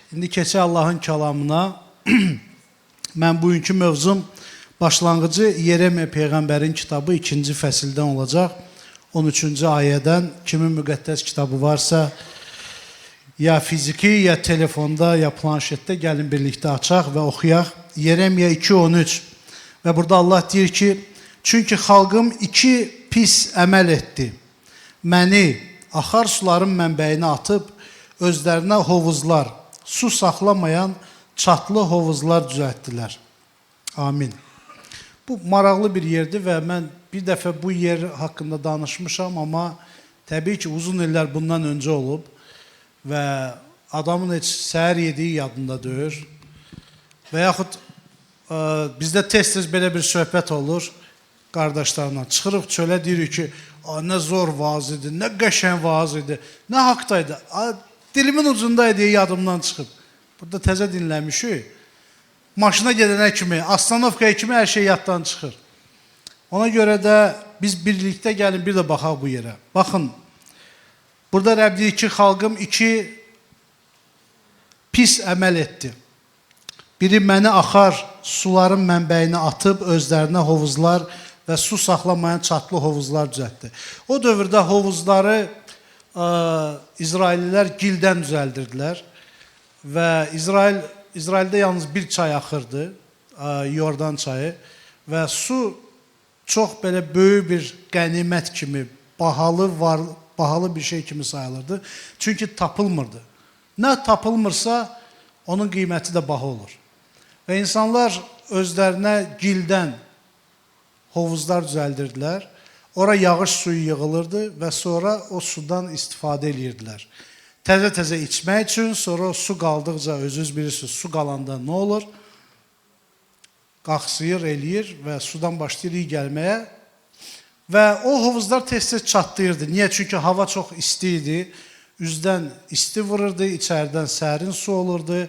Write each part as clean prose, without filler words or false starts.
İndi keçək Allahın kəlamına. Mən bugünkü mövzum başlanğıcı Yeremiya Peyğəmbərin kitabı 2-ci fəsildən olacaq. 13-cü ayədən kimin müqəddəs kitabı varsa ya fiziki, ya telefonda, ya planşetdə gəlin birlikdə açaq və oxuyaq. Yeremiya 2:13 və burada Allah deyir ki, çünki xalqım iki pis əməl etdi. Məni axar suların mənbəyinə atıb, özlərinə hovuzlar, su saxlamayan çatlı hovuzlar düzəltdilər. Amin. Bu maraqlı bir yerdir və mən bir dəfə bu yer haqqında danışmışam, amma təbii ki, uzun illər bundan öncə olub və adamın heç səhər yediyi yadında deyir. Və yaxud bizdə tez-tez belə bir söhbət olur qardaşlarla. Çıxırıq çölə deyirik ki, nə zor vaaz idi, nə qəşəng vaaz idi, nə haqdaydı. Dilimin ucundaydı, yadımdan çıxıb. Burada təzə dinləmişik. Maşına gedənə kimi, Astanovkaya kimi hər şey yaddan çıxır. Ona görə də biz birlikdə gəlin bir də baxaq bu yerə. Baxın, burada Rəbb deyir ki, xalqım iki pis əməl etdi. Biri məni axar suların mənbəyinə atıb, özlərinə hovuzlar və su saxlamayan çatlı hovuzlar düzəltdi. O dövrdə hovuzları İsraillilər gildən düzəldirdilər və İsraildə yalnız bir çay axırdı, Yordan çayı və su çox belə böyük bir qənimət kimi, bahalı bir şey kimi sayılırdı. Çünki tapılmırdı. Nə tapılmırsa, onun qiyməti də baha olur. Və insanlar özlərinə gildən hovuzlar düzəldirdilər. Ora yağış suyu yığılırdı və sonra o sudan istifadə edirdilər. Təzə-təzə içmək üçün, sonra o su qaldıqca, özünüz bilirsiniz, su qalanda nə olur? Qaxsıyır, eləyir və sudan başlayır iyi gəlməyə. Və o hovuzlar tez-tez çatlayırdı. Niyə? Çünki hava çox isti idi. Üzdən isti vururdu, içərdən sərin su olurdu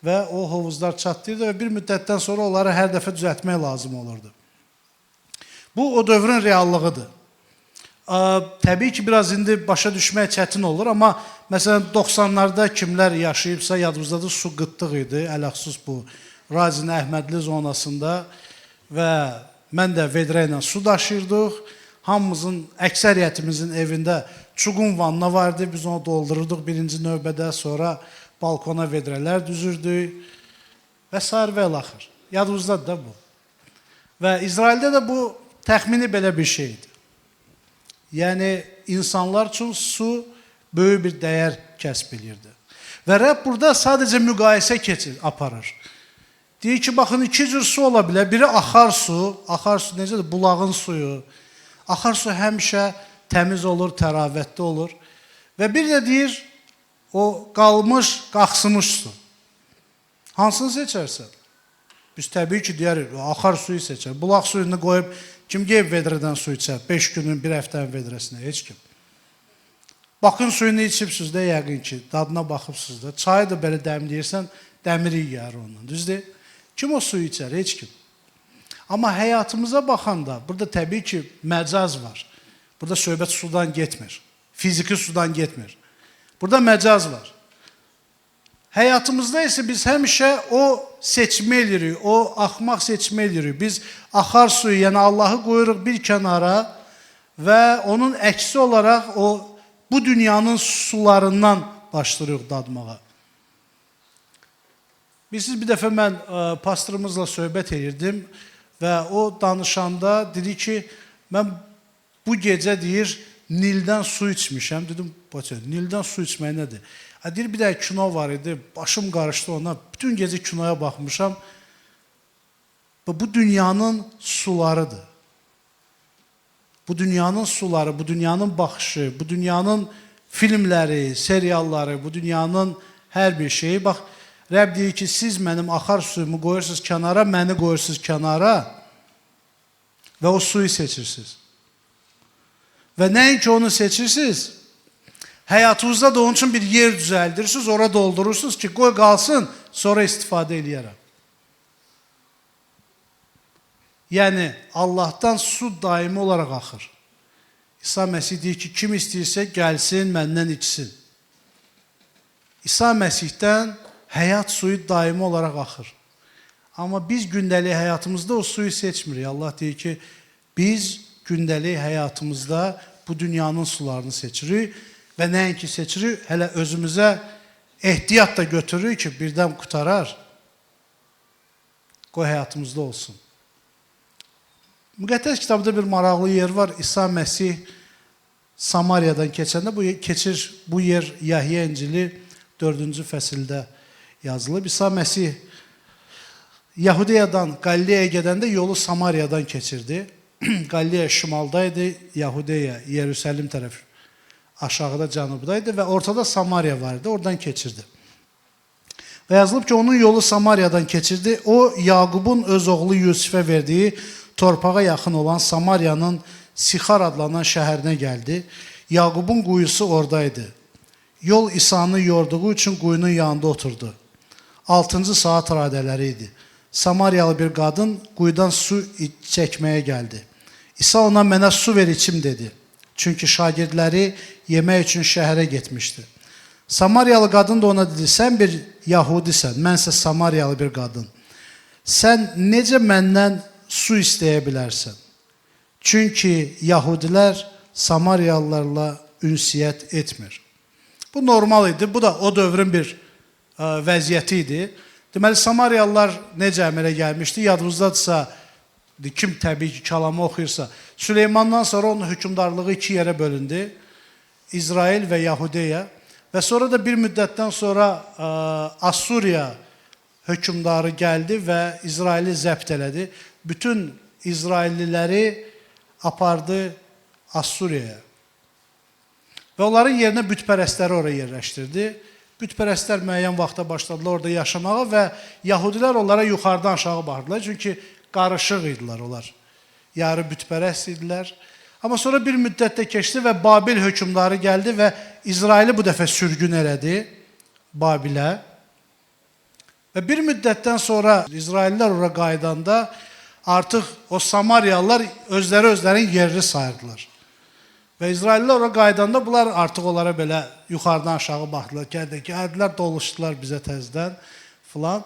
və o hovuzlar çatlayırdı və bir müddətdən sonra onları hər dəfə düzəltmək lazım olurdu. Bu, o dövrün reallığıdır. Təbii ki, biraz indi başa düşmək çətin olur, amma məsələn, 90-larda kimlər yaşayıbsa, yadımızdadır, su qıtlıq idi, ələxsus bu Razin Əhmədli zonasında və mən də vedrə ilə su daşıyırdıq. Hamımızın, əksəriyyətimizin evində çuqun vanna vardı, biz onu doldururduq birinci növbədə, sonra balkona vedrələr düzürdük və s. və ilaxır. Yadımızdadır da bu. Və İsraildə də bu təxmini belə bir şeydir. Yəni, insanlar üçün su böyük bir dəyər kəsb edirdi. Və Rəbb burada sadəcə müqayisə aparır. Deyir ki, baxın, iki cür su ola bilər. Biri axar su necədir? Bulağın suyu. Axar su həmişə təmiz olur, təravətli olur. Və bir də deyir, o qalmış, qaxsımış su. Hansını seçərsən? Biz təbii ki, deyərik, axar suyu seçər. Bulaq suyunu qoyub, kim qeyb vedrədən su içər? 5 günün, bir həftənin vedrəsinə, heç kim. Baxın, suyunu içibsiniz də, yəqin ki, dadına baxıbsınız da. Çayı da belə dəmləyirsən, dəmiri yiyər ondan, düzdür? Kim o suyu içər? Heç kim. Amma həyatımıza baxanda, burada təbii ki, məcaz var. Burada söhbət sudan getmir. Fiziki sudan getmir. Burada məcaz var. Həyatımızda isə biz həmişə o seçmə edirik, o axmaq seçmə edirik. Biz axar suyu, yəni Allahı qoyuruq bir kənara və onun əksi olaraq bu dünyanın sularından başlayırıq dadmağa. Bilirsiniz, bir dəfə mən pastorumuzla söhbət edirdim və o danışanda dedi ki, mən bu gecə deyir, Nildən su içmişəm. Dedim, Nildən su içmək nədir? Deyir, bir də kino var idi, başım qarışdı ona, bütün gecə kinoya baxmışam. Bu dünyanın sularıdır. Bu dünyanın suları, bu dünyanın baxışı, bu dünyanın filmləri, serialları, bu dünyanın hər bir şeyi. Bax, Rəbb deyir ki, siz mənim axar suyumu qoyursunuz kənara, məni qoyursunuz kənara və o suyu seçirsiniz. Və nəinki onu seçirsiniz, həyatınızda da onun üçün bir yer düzəldirsiniz, ora doldurursunuz ki, qoy qalsın, sonra istifadə edərəm. Yəni, Allahdan su daimi olaraq axır. İsa Məsih deyir ki, kim istəyirsə gəlsin, məndən içsin. İsa Məsihdən həyat suyu daimi olaraq axır. Amma biz gündəlik həyatımızda o suyu seçmirik. Allah deyir ki, biz gündəlik həyatımızda bu dünyanın sularını seçirik və nəinki seçirik, hələ özümüzə ehtiyat da götürürük ki, birdən qutarar, qoy həyatımızda olsun. Müqəddəs kitabda bir maraqlı yer var. İsa Məsih Samariyadan keçəndə bu yer Yahya İncili 4-cü fəsildə yazılıb. İsa Məsih Yahudiyadan Qalileyə gedəndə yolu Samariyadan keçirdi. Qalileya şimaldaydı, Yahudiya, Yerusəlim tərəfi aşağıda, cənubdaydı və ortada Samariya var idi, oradan keçirdi. Və yazılıb ki, onun yolu Samariyadan keçirdi. O, Yaqubun öz oğlu Yusifə verdiyi torpağa yaxın olan Samariyanın Sixar adlanan şəhərinə gəldi. Yaqubun quyusu oradaydı. Yol İsa'nı yorduğu üçün quyunun yanında oturdu. 6-cı saat radələri idi. Samariyalı bir qadın quyudan su çəkməyə gəldi. İsa ona mənə su ver içim dedi. Çünki şagirdləri yemək üçün şəhərə getmişdi. Samariyalı qadın da ona dedi, sən bir Yahudisən, mənsə Samariyalı bir qadın. Sən necə məndən su istəyə bilərsən? Çünki Yahudilər Samariyalılarla ünsiyyət etmir. Bu normal idi, bu da o dövrün bir vəziyyəti idi. Deməli, Samariyalılar necə əmələ gəlmişdi? Yadınızdadırsa, kim təbii ki, kəlamı oxuyursa, Süleymandan sonra onun hökmdarlığı iki yerə bölündü. İsrail və Yahudiya. Və sonra da bir müddətdən sonra Assuriya hökmdarı gəldi və İsraili zəbt elədi. Bütün İsrailliləri apardı Assuriyaya. Və onların yerinə bütpərəstləri oraya yerləşdirdi. Bütpərəstlər müəyyən vaxta başladılar orada yaşamağa və Yahudilər onlara yuxarıdan aşağı baxırdılar. Çünki qarışıq idilər onlar. Yarı bütpərəst idilər. Amma sonra bir müddətdə keçdi və Babil hökmdarı gəldi və İsraili bu dəfə sürgün elədi Babilə. Və bir müddətdən sonra İsraillər ora qaydanda artıq o Samariyalılar özlərinin yerini sayırdılar. Və İsraillər ora qaydanda bunlar artıq onlara belə yuxarıdan aşağı baxdılar. Gəldilər, doluşdular bizə təzdən filan.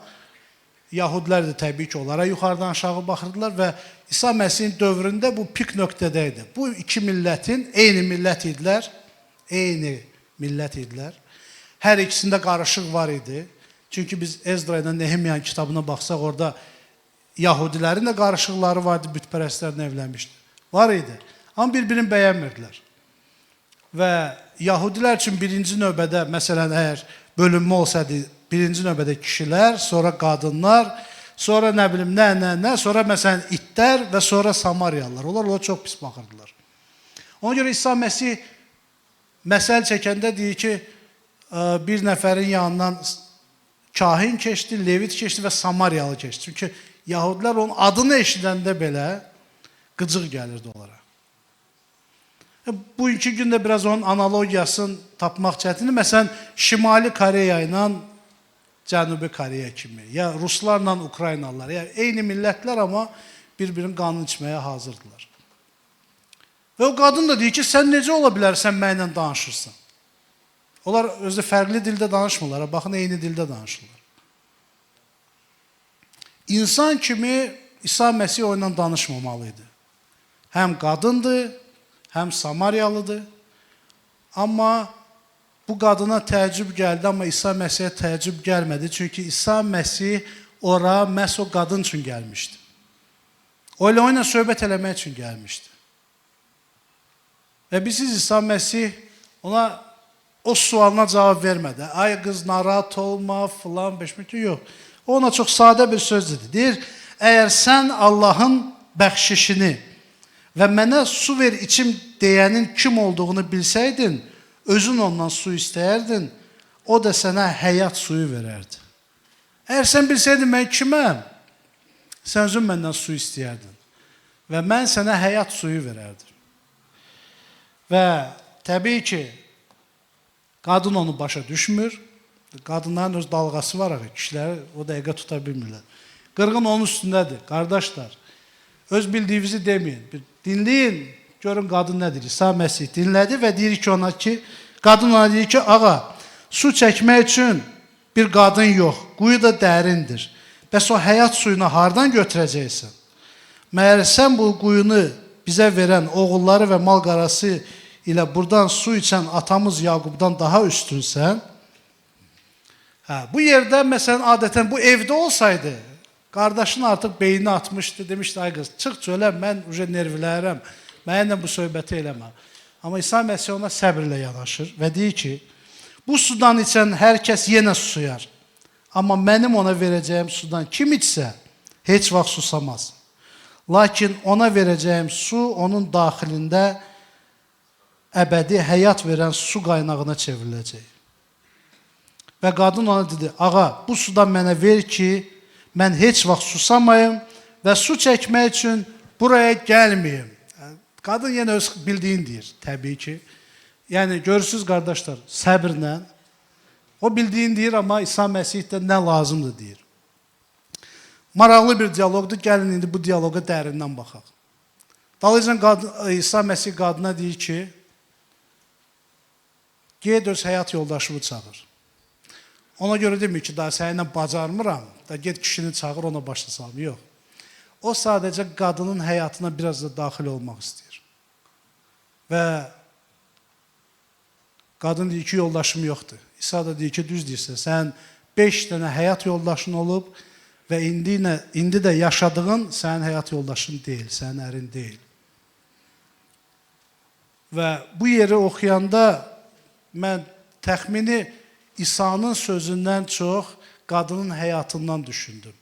Yahudilər də təbii ki, onlara yuxarıdan aşağı baxırdılar və İsa Məsihin dövründə bu pik nöqtədə idi. Bu iki millətin eyni millət idilər. Eyni millət idilər. Hər ikisində qarışıq var idi. Çünki biz Ezra ilə Nehemyan kitabına baxsaq, orada Yahudilərin də qarışıqları vardı, bütpərəstlərlə evlənmişdi. Var idi. Amma bir-birini bəyənmirdilər. Və Yahudilər üçün birinci növbədə, məsələn, əgər bölünmə olsaydı, birinci növbədə kişilər, sonra qadınlar, sonra nə bilim, nə, sonra məsələn itlər və sonra Samariyalılar. Onlar çox pis baxırdılar. Ona görə İsa Məsih məsəl çəkəndə deyir ki, bir nəfərin yanından kahin keçdi, levit keçdi və Samariyalı keçdi. Çünki Yahudilər onun adını eşidəndə belə qıcıq gəlirdi onlara. Bugünkü gündə biraz onun analogiyasını tapmaq çətindir. Məsələn, Şimali Koreya ilə Cənubi Koreya kimi, ya Ruslarla Ukraynalılar, ya eyni millətlər, amma bir-birinin qanını içməyə hazırdılar. Və o qadın da deyir ki, sən necə ola bilərsən mənlə danışırsan? Onlar özü fərqli dildə danışmırlar, baxın, eyni dildə danışırlar. İnsan kimi İsa Məsih o ilə danışmamalıydı. Həm qadındır, həm Samariyalıdır. Amma bu qadına təəccüb gəldi, amma İsa Məsihə təəccüb gəlmədi. Çünki İsa Məsih ora məhz o qadın üçün gəlmişdi. O ilə söhbət eləmək üçün gəlmişdi. Və bilirsiniz, İsa Məsih ona o sualına cavab vermədi. Ay qız, narahat olma, filan, yox. O ona çox sadə bir söz dedi. Deyir, əgər sən Allahın bəxşişini və mənə su ver içim deyənin kim olduğunu bilsəydin, özün ondan su istəyərdin, o da sənə həyat suyu verərdi. Əgər sən bilsəydin mən kiməm, sən özün məndən su istəyərdin və mən sənə həyat suyu verərdim. Və təbii ki, qadın onu başa düşmür. Qadınların öz dalğası var, kişiləri o dəqiqə tuta bilmirlər. Qırğın onun üstündədir, qardaşlar. Öz bildiyinizi deməyin. Dinləyin, görün qadın nə deyir. İsa Məsih dinlədi və deyir ki ona ki, qadın ona deyir ki, ağa, su çəkmək üçün bir qadın yox. Quyu da dərindir. Bəs o həyat suyunu hardan götürəcəksən? Məyər sən bu quyunu bizə verən oğulları və mal qarası ilə buradan su içən atamız Yaqubdan daha üstünsən? Bu yerdə, məsələn, adətən bu evdə olsaydı, qardaşın artıq beynini atmışdı, demişdi, ay qız, çıx çölə, mən nervləyirəm, mənimlə bu söhbəti eləmə. Amma İsa Məsih ona səbirlə yanaşır və deyir ki, bu sudan içən hər kəs yenə susuyar. Amma mənim ona verəcəyim sudan kim içsə, heç vaxt susamaz. Lakin ona verəcəyim su onun daxilində əbədi həyat verən su qaynağına çevriləcək. Və qadın ona dedi, ağa, bu sudan mənə ver ki, mən heç vaxt susamayım və su çəkmək üçün buraya gəlməyim. Qadın yenə öz bildiyini deyir, təbii ki. Yəni, görürsünüz, qardaşlar, səbirlə. O bildiğini deyir, amma İsa Məsih də nə lazımdır deyir. Maraqlı bir diyaloqdur, gəlin indi bu diyaloqa dərindən baxaq. Dalıcan İsa Məsih qadına deyir ki, get öz həyat yoldaşını çağır. Ona görə demir ki, daha səninlə bacarmıram, da get kişini çağır, ona başla salım. Yox. O sadəcə qadının həyatına biraz da daxil olmaq istəyir. Və qadın deyir ki, yoldaşım yoxdur. İsa da deyir ki, düz deyirsən, sən 5 dənə həyat yoldaşın olub və indi də yaşadığın sənin həyat yoldaşın deyil, sənin ərin deyil. Və bu yeri oxuyanda mən təxmini İsa'nın sözündən çox qadının həyatından düşündüm.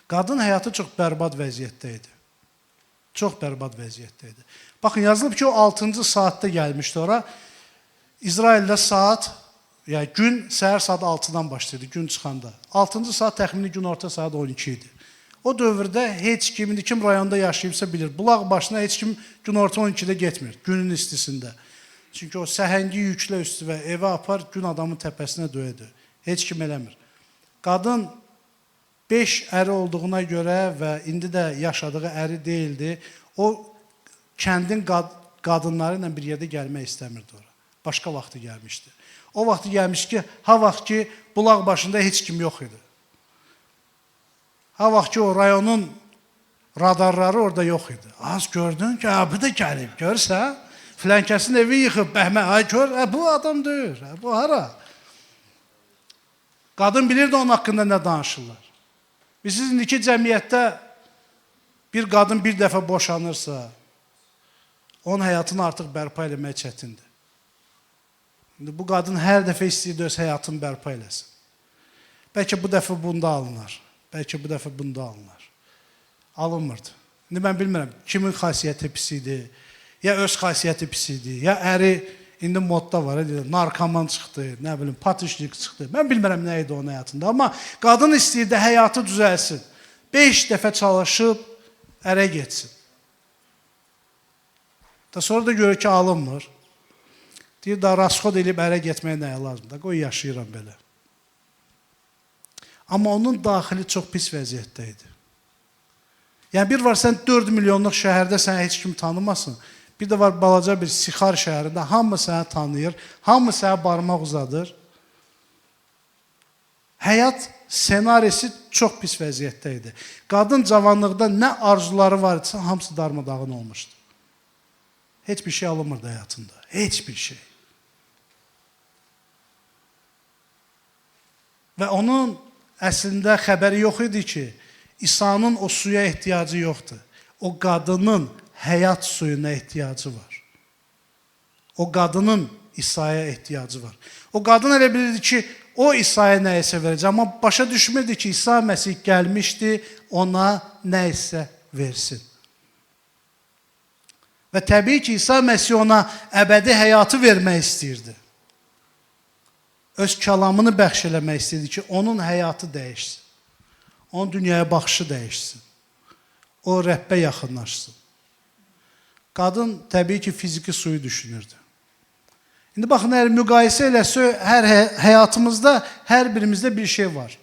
Qadın həyatı çox bərbad vəziyyətdə idi. Çox bərbad vəziyyətdə idi. Baxın, yazılıb ki, o 6-cı saatda gəlmişdi ora. İsraildə saat, yəni gün səhər saat 6-dan başlayırdı, gün çıxanda. 6-cı saat təxmini gün orta saat 12 idi. O dövrdə heç kim, indi kim rayonda yaşayıbsa bilir, bulaq başına heç kim gün orta 12-də getmir, günün istisində. Çünki o səhəngi yüklə üstü və evə apar, gün adamın təpəsinə döyədir. Heç kim eləmir. Qadın 5 əri olduğuna görə və indi də yaşadığı əri deyildi, o kəndin qadınları ilə bir yerdə gəlmək istəmirdi ora. Başqa vaxtı gəlmişdi. O vaxtı gəlmiş ki, ha vaxt ki, bulaq başında heç kim yox idi. Ha vaxt ki, o rayonun radarları orada yox idi. Az gördün ki, bu da gəlib, görürsən? Filənkəsin evi yıxıb, bəhmə, ay gör, bu adam deyir, bu hara? Qadın bilirdi onun haqqında nə danışırlar. Biz indiki cəmiyyətdə bir qadın bir dəfə boşanırsa, onun həyatını artıq bərpa eləmək çətindir. İndi bu qadın hər dəfə istəyirdi öz həyatını bərpa eləsin. Bəlkə bu dəfə bunda alınar, bəlkə bu dəfə bunda alınar. Alınmırdı. İndi mən bilmirəm, kimin xasiyyəti pis idi, ya öz xasiyyəti pis idi, ya əri indi modda var, narkoman çıxdı, nə bilim, patişlik çıxdı. Mən bilmirəm nə idi onun həyatında. Amma qadın istəyirdi, həyatı düzəlsin. 5 dəfə çalışıb, ərə getsin. Da sonra da görür ki, alınmır. Deyir, da rasxod edib ərə getməyə nəyə lazımdır? Qoy, yaşayıram belə. Amma onun daxili çox pis vəziyyətdə idi. Yəni, bir var, sən 4 milyonluq şəhərdə sən heç kim tanımasın. Bir də var, balaca bir Sixar şəhərində, hamı səni tanıyır, hamı sənə barmaq uzadır. Həyat senarisi çox pis vəziyyətdə idi. Qadın cavanlıqda nə arzuları var idisə, hamısı darmadağın olmuşdu. Heç bir şey alınmırdı həyatında, heç bir şey. Və onun əslində xəbəri yox idi ki, İsa'nın o suya ehtiyacı yoxdur. O qadının həyat suyuna ehtiyacı var. O qadının İsa'ya ehtiyacı var. O qadın elə bilirdi ki, o İsa'ya nəyisə verəcək. Amma başa düşmürdi ki, İsa Məsih gəlmişdi, ona nəyisə versin. Və təbii ki, İsa Məsih ona əbədi həyatı vermək istəyirdi. Öz kəlamını bəxş eləmək istəyirdi ki, onun həyatı dəyişsin. Onun dünyaya baxışı dəyişsin. O Rəbbə yaxınlaşsın. Qadın təbii ki, fiziki suyu düşünürdü. İndi baxın, əgər müqayisə eləsə, həyatımızda hər birimizdə bir şey var.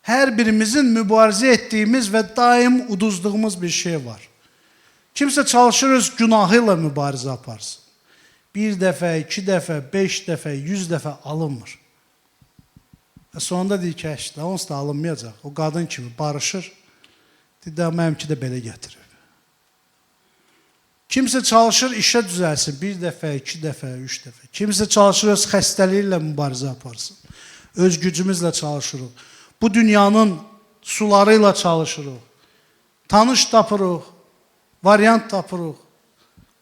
Hər birimizin mübarizə etdiyimiz və daim uduzduğumuz bir şey var. Kimsə çalışır öz günahı ilə mübarizə aparsın. 1 dəfə, 2 dəfə, 5 dəfə, 100 dəfə alınmır. Və sonunda deyir ki, əşdə, onsuz da alınmayacaq. O qadın kimi barışır. Deyir, də mənimki də belə gətirir. Kimsə çalışır, işə düzəlsin. Bir dəfə, iki dəfə, üç dəfə. Kimsə çalışır, öz xəstəliyi ilə mübarizə aparsın. Öz gücümüzlə çalışırıq. Bu dünyanın suları ilə çalışırıq. Tanış tapırıq, variant tapırıq,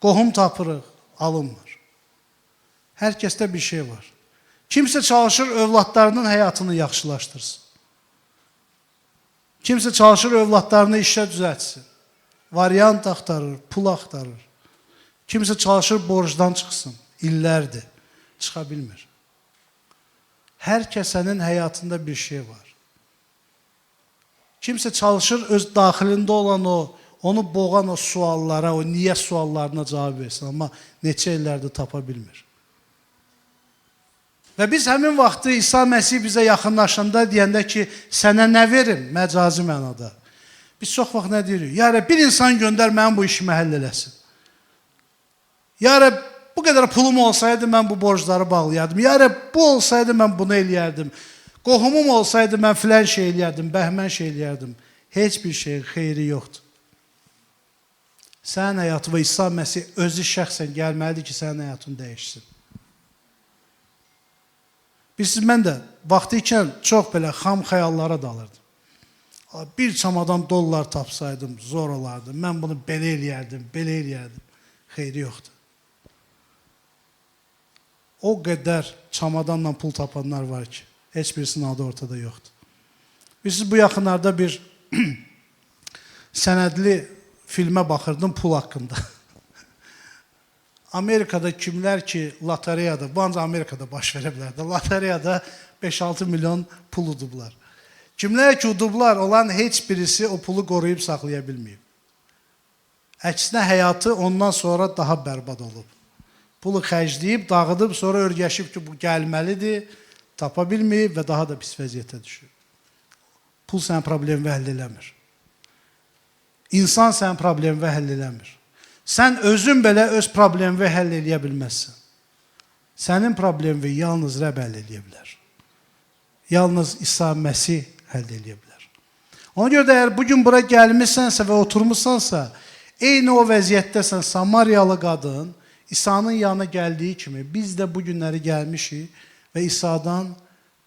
qohum tapırıq, alınmır. Hər kəsdə bir şey var. Kimsə çalışır, övladlarının həyatını yaxşılaşdırsın. Kimsə çalışır, övladlarını işə düzəltsin. Variant axtarır, pul axtarır. Kimsə çalışır, borcdan çıxsın. İllərdir, çıxa bilmir. Hər kəsənin həyatında bir şey var. Kimsə çalışır, öz daxilində olan onu boğan o suallara, o niyə suallarına cavab versin. Amma neçə illərdir tapa bilmir. Və biz həmin vaxtı İsa Məsih bizə yaxınlaşanda deyəndə ki, sənə nə verim? Məcazi mənada. Biz çox vaxt nə deyirik? Ya Rəbb, bir insan göndər mənim bu işimi həll eləsin. Ya Rəbb, bu qədər pulum olsaydı mən bu borcları bağlayardım. Ya Rəbb, bu olsaydı mən bunu eləyərdim. Qohumum olsaydı mən filan şey eləyərdim, bəhmən şey eləyərdim. Heç bir şeyin xeyri yoxdur. Sənin həyatı və İsa Məsih özü şəxsən gəlməlidir ki, sənin həyatını dəyişsin. Mən də vaxtı ikən çox belə xam xəyallara dalırdım. Bir çamadan dollar tapsaydım, zor olardı. Mən bunu belə eləyərdim, belə eləyərdim. Xeyri yoxdur. O qədər çamadanla pul tapanlar var ki, heç birisinin adı ortada yoxdur. Biz bu yaxınlarda bir sənədli filmə baxırdım pul haqqında. Amerikada kimlər ki, lotereyada, bu ancaq Amerikada baş verə bilər də, lotereyada 5-6 milyon pul udublar. Kimlər ki, udublar olan heç birisi o pulu qoruyub saxlaya bilməyib. Əksinə həyatı ondan sonra daha bərbad olub. Pulu xərcləyib, dağıdıb, sonra örgəşib ki, bu gəlməlidir, tapa bilməyib və daha da pis vəziyyətə düşür. Pul sənin problemini həll eləmir. İnsan sənin problemini həll eləmir. Sən özün belə öz problemini həll eləyə bilməzsən. Sənin problemini yalnız Rəbb həll eləyə bilər. Yalnız İsa Məsih həll eləyə bilər. Ona görə də əgər bugün bura gəlmişsənsə və oturmuşsansa, eyni o vəziyyətdəsən, Samariyalı qadın İsa'nın yanına gəldiyi kimi biz də bu günləri gəlmişik və İsa'dan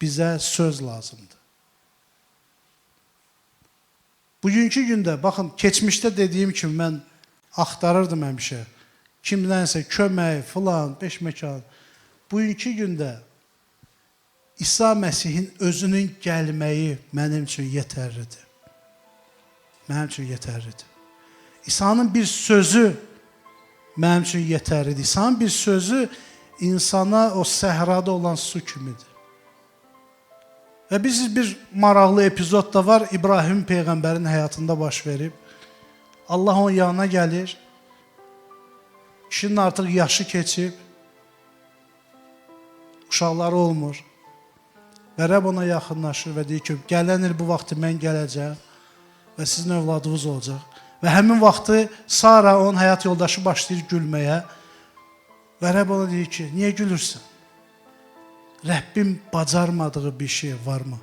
bizə söz lazımdır. Bugünkü gündə, baxın, keçmişdə dediyim kimi mən axtarırdım həmişə. Kimdənsə kömək, filan, beşməkan. Bugünkü gündə İsa Məsihin özünün gəlməyi mənim üçün yetərlidir. Mənim üçün yetərlidir. İsa'nın bir sözü mənim üçün yetərlidir. İsa'nın bir sözü insana o səhrada olan su kimidir. Və biz bir maraqlı epizod da var, İbrahim Peyğəmbərin həyatında baş verib. Allah onun yanına gəlir, kişinin artıq yaşı keçib, uşaqları olmur. Və Rəbb ona yaxınlaşır və deyir ki, gələn il bu vaxtı mən gələcəm və sizin övladınız olacaq. Və həmin vaxtı Sara, onun həyat yoldaşı başlayır gülməyə və Rəbb ona deyir ki, niyə gülürsən? Rəbbim bacarmadığı bir şey varmı?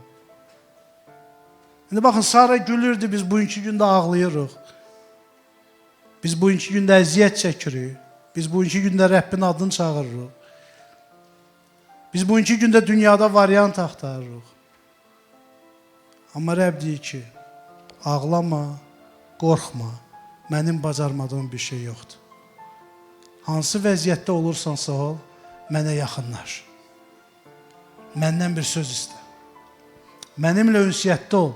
İndi baxın, Sara gülürdü, biz bugünkü gündə ağlayırıq. Biz bugünkü gündə əziyyət çəkirik. Biz bugünkü gündə Rəbbin adını çağırırıq. Biz bugünkü gündə dünyada variant axtarırıq. Amma Rəbb deyir ki, ağlama, qorxma, mənim bacarmadığım bir şey yoxdur. Hansı vəziyyətdə olursansa ol, mənə yaxınlaş. Məndən bir söz istə. Mənimlə ünsiyyətdə ol.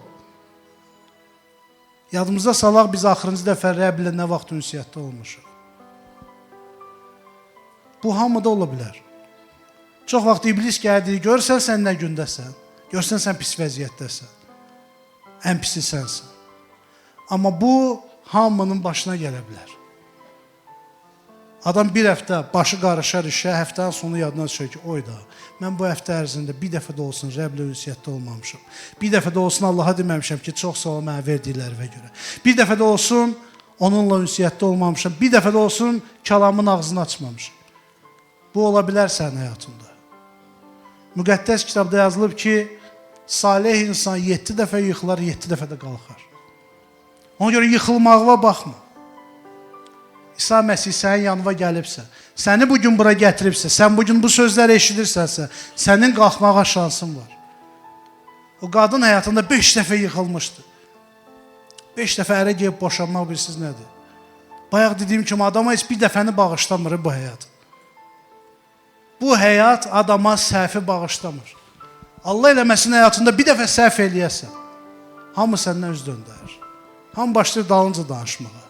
Yadımıza salaq, biz axırıncı dəfə Rəbb ilə nə vaxt ünsiyyətdə olmuşuq. Bu hamıda ola bilər. Çox vaxt iblis gəldi, görsən sən nə gündəsən, görsən sən pis vəziyyətdəsən, ən pisi sənsən. Amma bu hamının başına gələ bilər. Adam bir həftə başı qarışar işə, həftənin sonu yadına düşür ki, oyda, mən bu həftə ərzində bir dəfə də olsun Rəblə ünsiyyətdə olmamışam. Bir dəfə də olsun Allaha deməmişəm ki, çox sağ ol mənə verdiklərimə görə. Bir dəfə də olsun onunla ünsiyyətdə olmamışam. Bir dəfə də olsun kəlamın ağzını açmamışam. Bu ola bilər sənin həyatında. Müqəddəs kitabda yazılıb ki, salih insan 7 dəfə yıxılar, 7 dəfə də qalxar. Ona görə yıxılmağına baxma. İsa Məsih sənin yanına gəlibsə, səni bugün bura gətiribsə, sən bugün bu sözləri eşidirsənsə, sənin qalxmağa şansın var. O qadın həyatında 5 dəfə yıxılmışdı. 5 dəfə ərə gəlib boşanmaq bilirsiniz nədir? Bayaq dediyim kimi adama heç bir dəfəni bağışlamır bu həyat. Bu həyat adama səhvi bağışlamır. Allah eləməsin həyatında bir dəfə səhv eləyəsən, hamı səndən üz döndərir. Hamı başlayır dalınca danışmağa.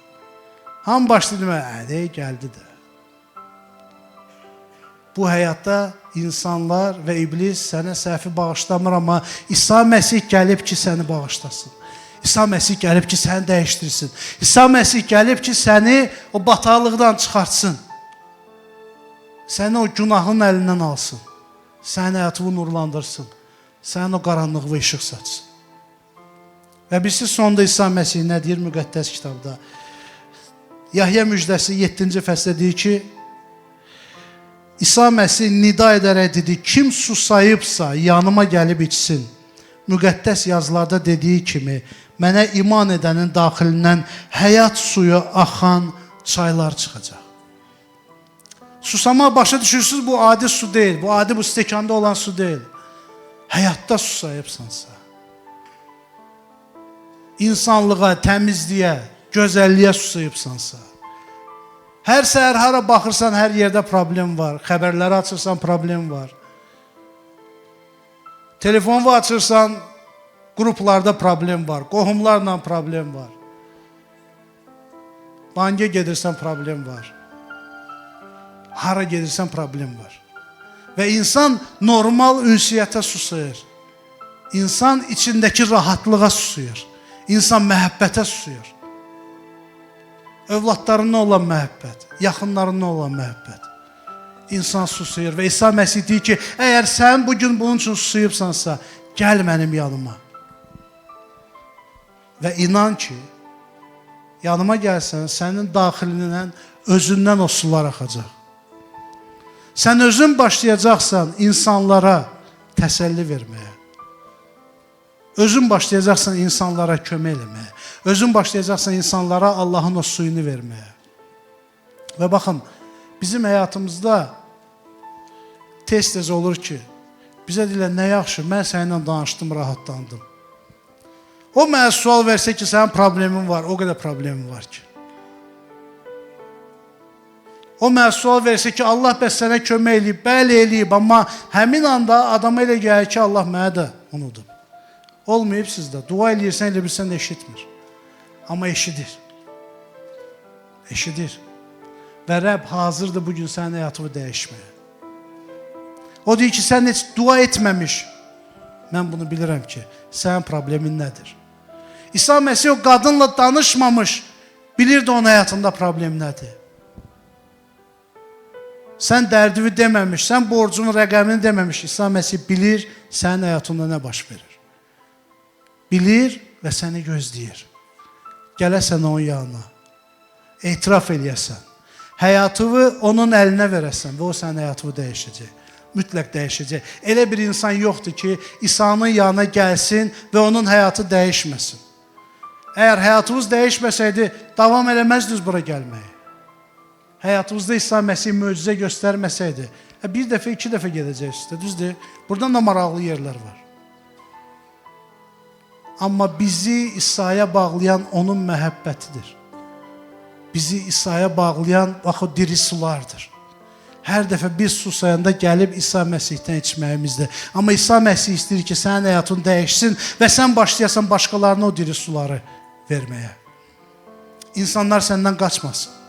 Hamı başlayır deməyə, gəldi də. Bu həyatda insanlar və iblis sənə səhvi bağışlamır, amma İsa Məsih gəlib ki, səni bağışlasın. İsa Məsih gəlib ki, səni dəyişdirsin. İsa Məsih gəlib ki, səni o bataqlıqdan çıxartsın. Səni o günahın əlindən alsın. Sənin həyatını nurlandırsın. Sənin o qaranlığı işıq saçsın. Və birisi sonda İsa Məsih nə deyir müqəddəs kitabda? Yahya müjdəsi 7-ci fəslə deyir ki, İsa Məsih nida edərək dedi, kim susayıbsa yanıma gəlib içsin. Müqəddəs yazılarda dediyi kimi, mənə iman edənin daxilindən həyat suyu axan çaylar çıxacaq. Susamaq başa düşürsünüz, bu adi su deyil, bu adi bu stəkanda olan su deyil. Həyatda susayıbsansa, insanlığa, təmizliyə, gözəlliyə susayıbsansa, hər səhər hara baxırsan, hər yerdə problem var, xəbərləri açırsan, problem var. Telefonu açırsan, qruplarda problem var, qohumlarla problem var. Banka gedirsən, problem var. Hara gedirsən, problem var. Və insan normal ünsiyyətə susayır. İnsan içindəki rahatlığa susayır. İnsan məhəbbətə susayır. Övladlarına olan məhəbbət, yaxınlarına olan məhəbbət. İnsan susayır və İsa Məsih deyir ki, əgər sən bugün bunun üçün susayıbsansa, gəl mənim yanıma. Və inan ki, yanıma gəlsən, sənin daxilindən, özündən o sular axacaq. Sən özün başlayacaqsan insanlara təsəlli verməyə. Özün başlayacaqsan insanlara kömək eləməyə. Özün başlayacaqsan insanlara Allahın o suyunu verməyə. Və baxın, bizim həyatımızda tez-tez olur ki, bizə deyirlər, nə yaxşı, mən səninlə danışdım, rahatlandım. O mənə sual versə ki, sənin problemin var, o qədər problemin var ki. O mənə sual versə ki, Allah bəs sənə kömək eləyib, bəli eləyib, amma həmin anda adama elə gəlir ki, Allah mənə də unudub. Olmayıb sizdə, dua eləyirsən, elə bilsən də eşitmir. Amma eşidir. Eşidir. Və Rəbb hazırdır bugün sənin həyatını dəyişməyə. O deyir ki, sən heç dua etməmiş. Mən bunu bilirəm ki, sənin problemin nədir? İsa Məsih o qadınla danışmamış, bilirdi onun həyatında problem nədir? Sən dərdini deməmiş, sən borcunun rəqəmini deməmiş, İsa Məsih bilir sənin həyatında nə baş verir. Bilir və səni gözləyir. Gələsən onun yanına, etiraf eləyəsən, həyatını onun əlinə verəsən və o sənin həyatını dəyişəcək. Mütləq dəyişəcək. Elə bir insan yoxdur ki, İsa'nın yanına gəlsin və onun həyatı dəyişməsin. Əgər həyatımız dəyişməsəydi, davam eləməzdiniz bura gəlməyi. Həyatımızda İsa Məsih möcüzə göstərməsəydi, bir dəfə, 2 dəfə gedəcəksiniz, düzdür? Buradan da maraqlı yerlər var. Amma bizi İsa'ya bağlayan onun məhəbbətidir. Bizi İsa'ya bağlayan, bax o diri sulardır. Hər dəfə biz susayanda gəlib İsa Məsihdən içməyimizdir. Amma İsa Məsih istəyir ki, sənin həyatın dəyişsin və sən başlayasan başqalarına o diri suları verməyə. İnsanlar səndən qaçmasın.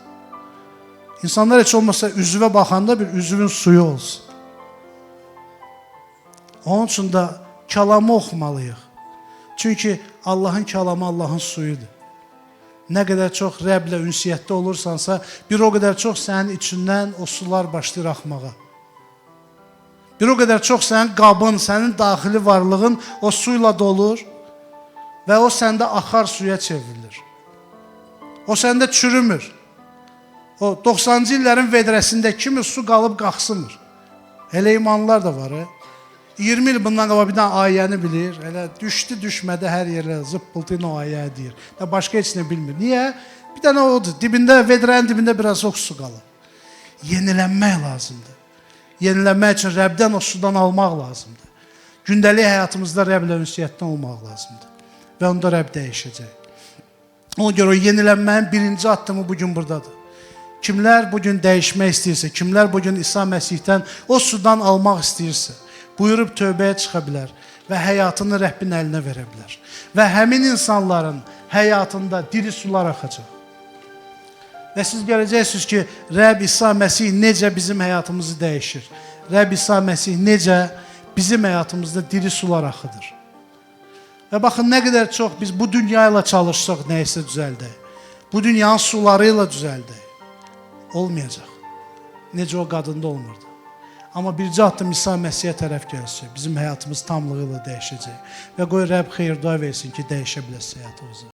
İnsanlar heç olmasa üzvə baxanda bir üzvün suyu olsun. Onun üçün də kəlamı oxumalıyıq. Çünki Allahın kəlamı Allahın suyudur. Nə qədər çox Rəblə ünsiyyətdə olursansa, bir o qədər çox sənin içindən o sular başlayır axmağa. Bir o qədər çox sənin qabın, sənin daxili varlığın o suyla dolur və o səndə axar suya çevrilir. O səndə çürümür. O 90-cı illərin vedrəsində kimi su qalıb qaxsımır. Elə imanlar da var. 20 il bundan qabaq bir dənə ayəni bilir. Elə düşdü düşmədi hər yerə zıppıltı ilə ayə deyir. Başqa heç nə bilmir. Niyə? Bir dənə odur. Dibində, vedrənin dibində biraz o su qalır. Yenilənmək lazımdır. Yenilənmək üçün Rəbdən o sudan almaq lazımdır. Gündəlik həyatımızda Rəblə ünsiyyətdən olmaq lazımdır. Və onda Rəb dəyişəcək. Ona görə o yenilənməyin birinci addımı bugün buradadır. Kimlər bugün dəyişmək istəyirsə, kimlər bugün İsa Məsihdən o sudan almaq istəyirsə, buyurub tövbəyə çıxa bilər və həyatını Rəbbin əlinə verə bilər. Və həmin insanların həyatında diri sular axacaq. Və siz görəcəksiniz ki, Rəbb İsa Məsih necə bizim həyatımızı dəyişir. Rəbb İsa Məsih necə bizim həyatımızda diri sular axıdır. Və baxın, nə qədər çox biz bu dünya ilə çalışsaq nəyəsə düzəldək. Bu dünyanın suları ilə düzəldək. Olmayacaq. Necə o qadında olmurdu. Amma bircə addım İsa Məsihə tərəf gəlsə, bizim həyatımız tamlığı ilə dəyişəcək. Və qoy Rəbb xeyir dua versin ki, dəyişə biləsə həyatımızı.